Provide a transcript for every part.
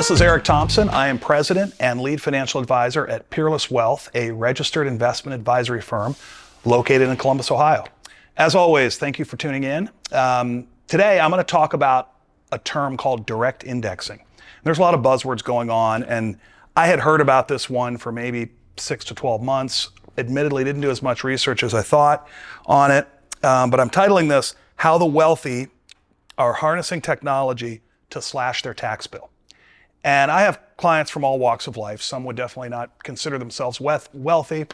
This is Eric Thompson. I am president and lead financial advisor at Peerless Wealth, a registered investment advisory firm located in Columbus, Ohio. As always, thank you for tuning in. Today, I'm going to talk about a term called direct indexing. There's a lot of buzzwords going on, and I had heard about this one for maybe 6 to 12 months. Admittedly, didn't do as much research as I thought on it, but I'm titling this, How the Wealthy Are Harnessing Technology to Slash Their Tax Bill. And I have clients from all walks of life. Some would definitely not consider themselves wealthy,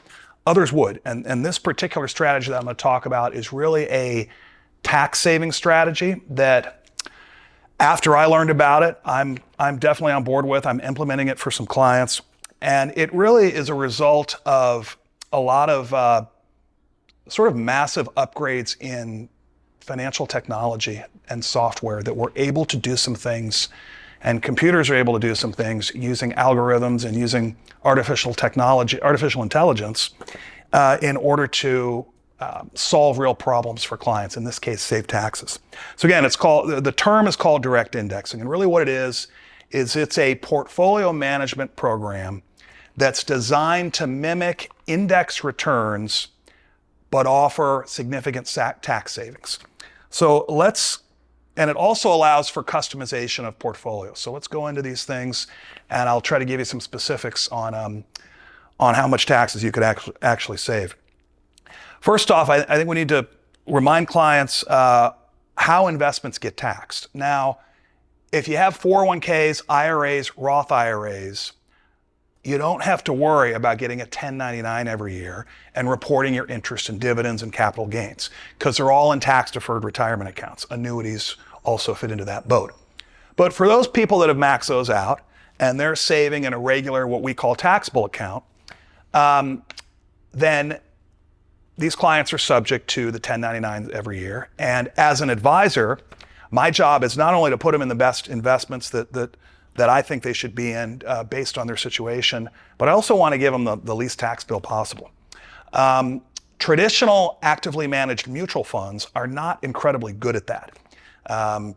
others would. And this particular strategy that I'm going to talk about is really a tax saving strategy that after I learned about it, I'm definitely on board with. I'm implementing it for some clients. And it really is a result of a lot of sort of massive upgrades in financial technology and software that we're able to do some things, and computers are able to do some things using algorithms and using artificial intelligence in order to solve real problems for clients, in this case, save taxes. So again, the term is called direct indexing. And really what it is it's a portfolio management program that's designed to mimic index returns, but offer significant tax savings. And it also allows for customization of portfolios. So let's go into these things, and I'll try to give you some specifics on how much taxes you could actually save. First off, I think we need to remind clients how investments get taxed. Now, if you have 401ks, IRAs, Roth IRAs, you don't have to worry about getting a 1099 every year and reporting your interest and dividends and capital gains, because they're all in tax-deferred retirement accounts. Annuities also fit into that boat. But for those people that have maxed those out and they're saving in a regular, what we call taxable account, then these clients are subject to the 1099 every year. And as an advisor, my job is not only to put them in the best investments that I think they should be in based on their situation, but I also want to give them the least tax bill possible. Traditional actively managed mutual funds are not incredibly good at that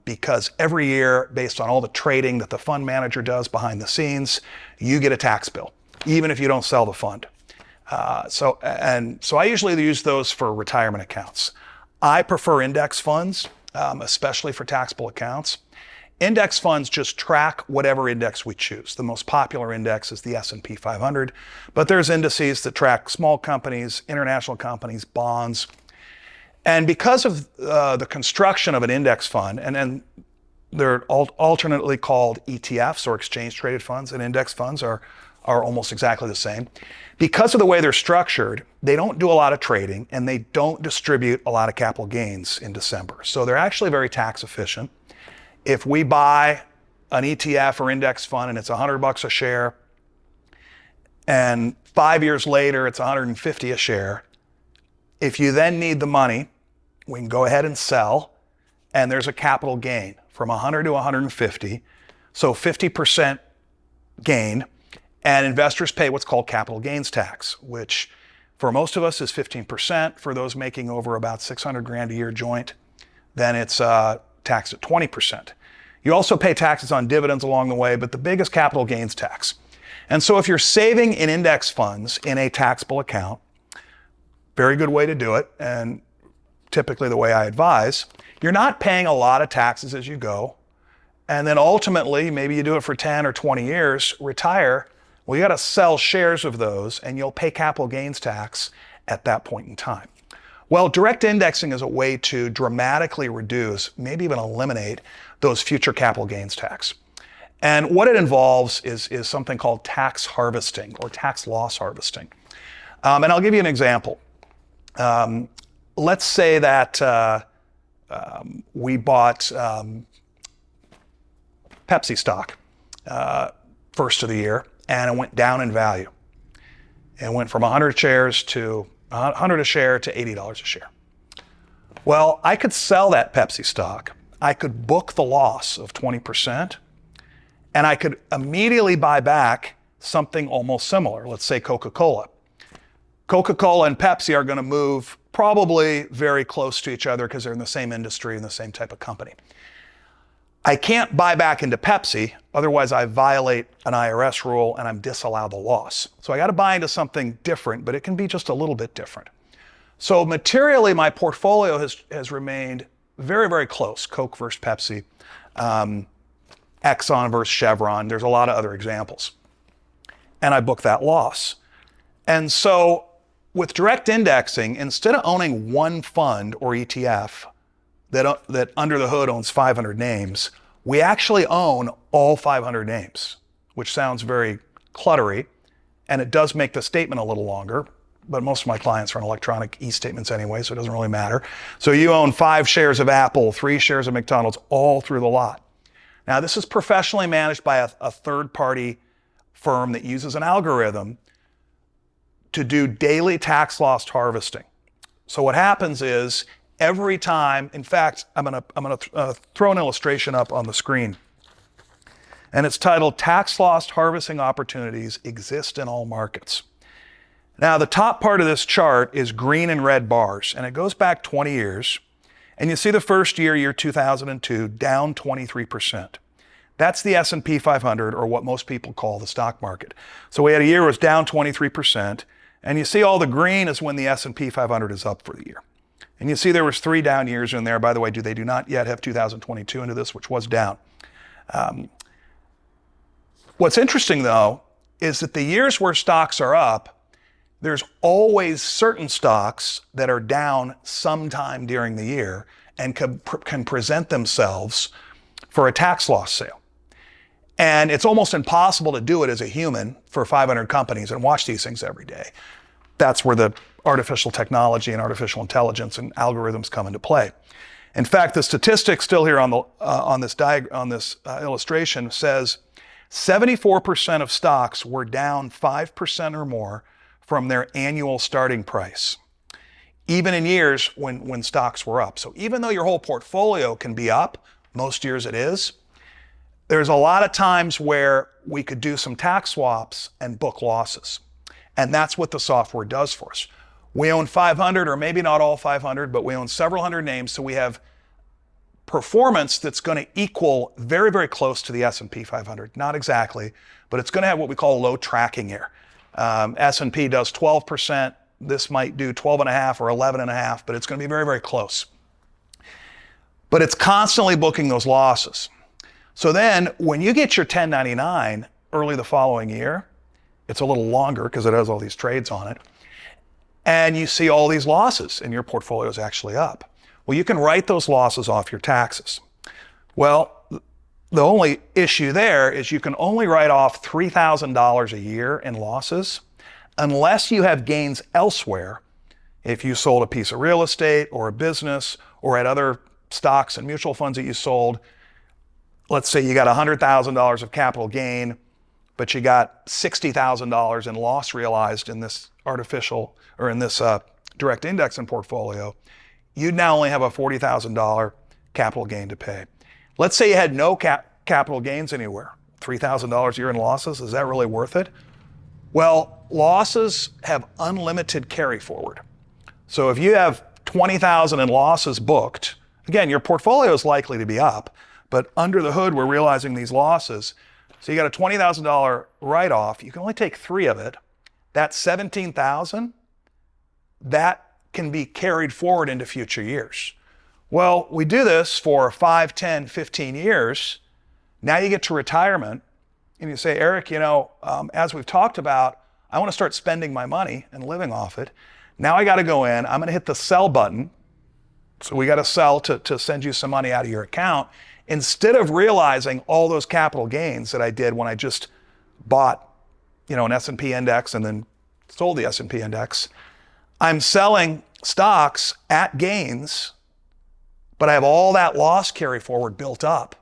because every year, based on all the trading that the fund manager does behind the scenes, you get a tax bill, even if you don't sell the fund. So I usually use those for retirement accounts. I prefer index funds, especially for taxable accounts. Index funds just track whatever index we choose. The most popular index is the S&P 500, but there's indices that track small companies, international companies, bonds. And because of the construction of an index fund, and then they're alternately called ETFs or exchange traded funds, and index funds are almost exactly the same. Because of the way they're structured, they don't do a lot of trading and they don't distribute a lot of capital gains in December. So they're actually very tax efficient. If we buy an ETF or index fund and it's $100 a share, and 5 years later it's $150 a share, if you then need the money, we can go ahead and sell, and there's a capital gain from 100 to 150, so 50% gain, and investors pay what's called capital gains tax, which for most of us is 15%. For those making over about 600 grand a year joint, then it's taxed at 20%. You also pay taxes on dividends along the way, but the biggest capital gains tax. And so if you're saving in index funds in a taxable account, very good way to do it, and typically the way I advise, you're not paying a lot of taxes as you go. And then ultimately, maybe you do it for 10 or 20 years, retire, well, you got to sell shares of those and you'll pay capital gains tax at that point in time. Well, direct indexing is a way to dramatically reduce, maybe even eliminate those future capital gains tax. And what it involves is something called tax harvesting or tax loss harvesting. And I'll give you an example. Let's say that we bought Pepsi stock first of the year, and it went down in value. It went from 100 shares to 100 a share to $80 a share. Well, I could sell that Pepsi stock. I could book the loss of 20%, and I could immediately buy back something almost similar. Let's say Coca-Cola. Coca-Cola and Pepsi are going to move probably very close to each other because they're in the same industry and the same type of company. I can't buy back into Pepsi, otherwise I violate an IRS rule and I'm disallowed the loss. So I got to buy into something different, but it can be just a little bit different. So materially, my portfolio has remained very, very close. Coke versus Pepsi, Exxon versus Chevron. There's a lot of other examples. And I book that loss. And so with direct indexing, instead of owning one fund or ETF that under the hood owns 500 names, we actually own all 500 names, which sounds very cluttery, and it does make the statement a little longer, but most of my clients run electronic e-statements anyway, so it doesn't really matter. So you own 5 shares of Apple, 3 shares of McDonald's, all through the lot. Now, this is professionally managed by a third-party firm that uses an algorithm to do daily tax loss harvesting. So what happens is every time, in fact, I'm gonna throw an illustration up on the screen. And it's titled Tax Loss Harvesting Opportunities Exist in All Markets. Now, the top part of this chart is green and red bars, and it goes back 20 years. And you see the first year, year 2002, down 23%. That's the S&P 500, or what most people call the stock market. So we had a year where it was down 23%, and you see all the green is when the S&P 500 is up for the year. And you see there was 3 down years in there. By the way, they do not yet have 2022 into this, which was down. What's interesting, though, is that the years where stocks are up, there's always certain stocks that are down sometime during the year and can present themselves for a tax loss sale. And it's almost impossible to do it as a human for 500 companies and watch these things every day. That's where the artificial technology and artificial intelligence and algorithms come into play. In fact, the statistic still here on this illustration says 74% of stocks were down 5% or more from their annual starting price, even in years when stocks were up. So even though your whole portfolio can be up, most years it is, there's a lot of times where we could do some tax swaps and book losses. And that's what the software does for us. We own 500, or maybe not all 500, but we own several hundred names, so we have performance that's going to equal very, very close to the S&P 500. Not exactly, but it's going to have what we call low tracking error. S&P does 12%. This might do 12.5 or 11.5, but it's going to be very, very close. But it's constantly booking those losses. So then when you get your 1099 early the following year, it's a little longer because it has all these trades on it, and you see all these losses and your portfolio is actually up. Well, you can write those losses off your taxes. Well, the only issue there is you can only write off $3,000 a year in losses unless you have gains elsewhere. If you sold a piece of real estate or a business or had other stocks and mutual funds that you sold, let's say you got $100,000 of capital gain, but you got $60,000 in loss realized in this artificial or in this direct indexing portfolio, you'd now only have a $40,000 capital gain to pay. Let's say you had no capital gains anywhere, $3,000 a year in losses. Is that really worth it? Well, losses have unlimited carry forward. So if you have 20,000 in losses booked, again, your portfolio is likely to be up, but under the hood, we're realizing these losses. So you got a $20,000 write-off. You can only take 3 of it. That's $17,000. That can be carried forward into future years. Well, we do this for 5, 10, 15 years. Now you get to retirement and you say, Eric, as we've talked about, I want to start spending my money and living off it. Now I got to go in, I'm going to hit the sell button. So we got to sell to send you some money out of your account. Instead of realizing all those capital gains that I did when I just bought, an S&P index and then sold the S&P index, I'm selling stocks at gains, but I have all that loss carry forward built up.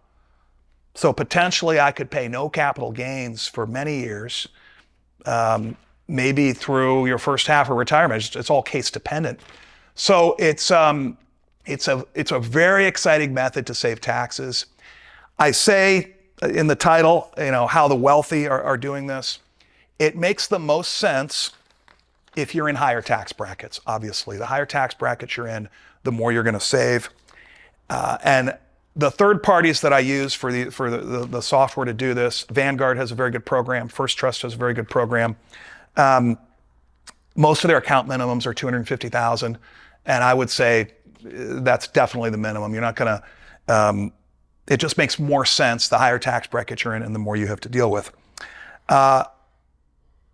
So potentially I could pay no capital gains for many years, maybe through your first half of retirement. It's all case dependent. So it's a very exciting method to save taxes. I say in the title, how the wealthy are doing this. It makes the most sense if you're in higher tax brackets, obviously. The higher tax brackets you're in, the more you're going to save. And The third parties that I use for the software to do this, Vanguard has a very good program. First Trust has a very good program. Most of their account minimums are $250,000, and I would say that's definitely the minimum. You're not going to. It just makes more sense the higher tax bracket you're in, and the more you have to deal with.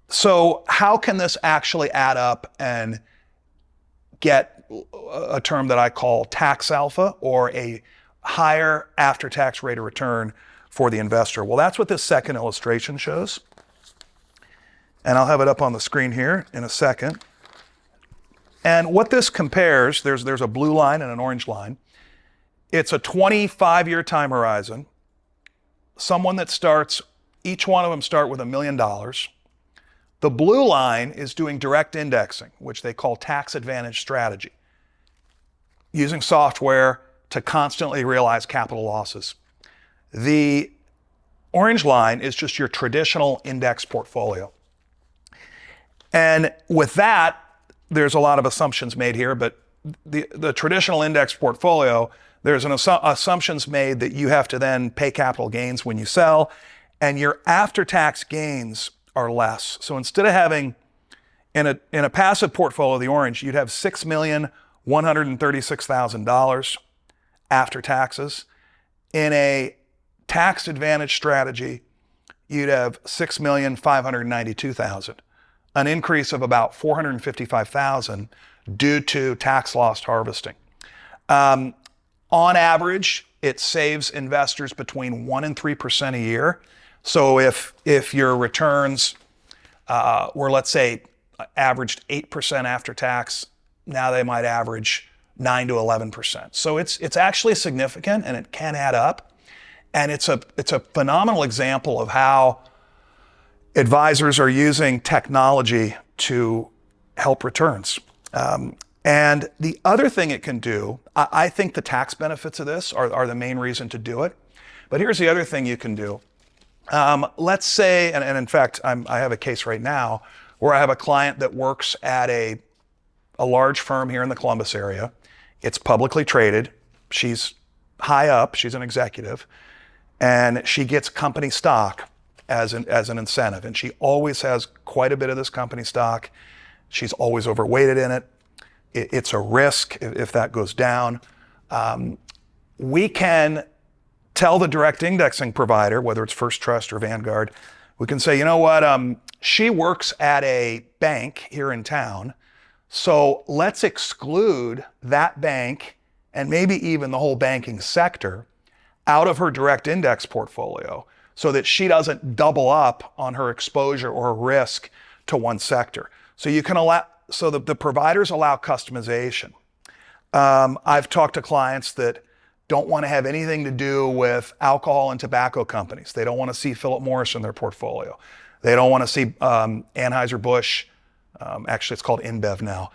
So how can this actually add up and get a term that I call tax alpha, or a higher after-tax rate of return for the investor? Well, that's what this second illustration shows. And I'll have it up on the screen here in a second. And what this compares, there's a blue line and an orange line. It's a 25-year time horizon. Someone that starts, each one of them start with $1 million. The blue line is doing direct indexing, which they call tax advantage strategy, using software to constantly realize capital losses. The orange line is just your traditional index portfolio. And with that, there's a lot of assumptions made here, but the traditional index portfolio, there's assumptions made that you have to then pay capital gains when you sell, and your after-tax gains are less. So instead of having, in a passive portfolio, the orange, you'd have $6,136,000 after taxes. In a tax advantage strategy, you'd have $6,592,000, an increase of about $455,000 due to tax loss harvesting. On average, it saves investors between 1% and 3% a year. So if your returns were, let's say, averaged 8% after tax, now they might average 9 to 11%. So it's actually significant, and it can add up. And it's a phenomenal example of how advisors are using technology to help returns. And the other thing it can do, I think the tax benefits of this are the main reason to do it. But here's the other thing you can do. Let's say, and in fact, I have a case right now where I have a client that works at a large firm here in the Columbus area. It's publicly traded. She's high up. She's an executive. And she gets company stock as an incentive. And she always has quite a bit of this company stock. She's always overweighted in it. It's a risk if that goes down. We can tell the direct indexing provider, whether it's First Trust or Vanguard, we can say, you know what, she works at a bank here in town, so let's exclude that bank and maybe even the whole banking sector out of her direct index portfolio so that she doesn't double up on her exposure or risk to one sector. So you can allow, so the providers allow customization. I've talked to clients that don't want to have anything to do with alcohol and tobacco companies. They don't want to see Philip Morris in their portfolio. They don't want to see Anheuser-Busch. Actually, it's called InBev now.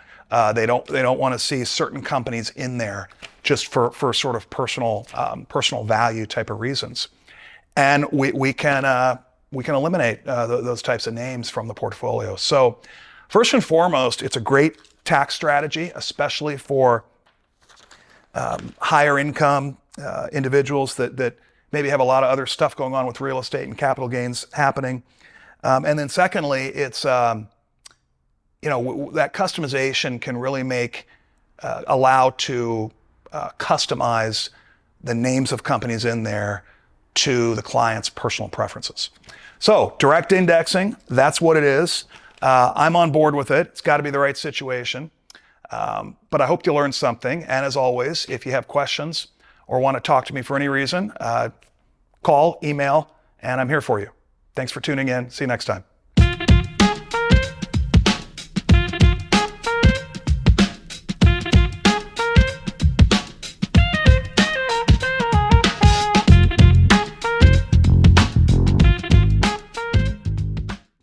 They don't want to see certain companies in there just for sort of personal value type of reasons. And we can eliminate those types of names from the portfolio. So first and foremost, it's a great tax strategy, especially for higher income individuals that maybe have a lot of other stuff going on with real estate and capital gains happening. And then secondly, it's that customization can really allow to customize the names of companies in there to the client's personal preferences. So direct indexing, that's what it is. I'm on board with it. It's got to be the right situation. But I hope you learned something. And as always, if you have questions or want to talk to me for any reason, call, email, and I'm here for you. Thanks for tuning in. See you next time.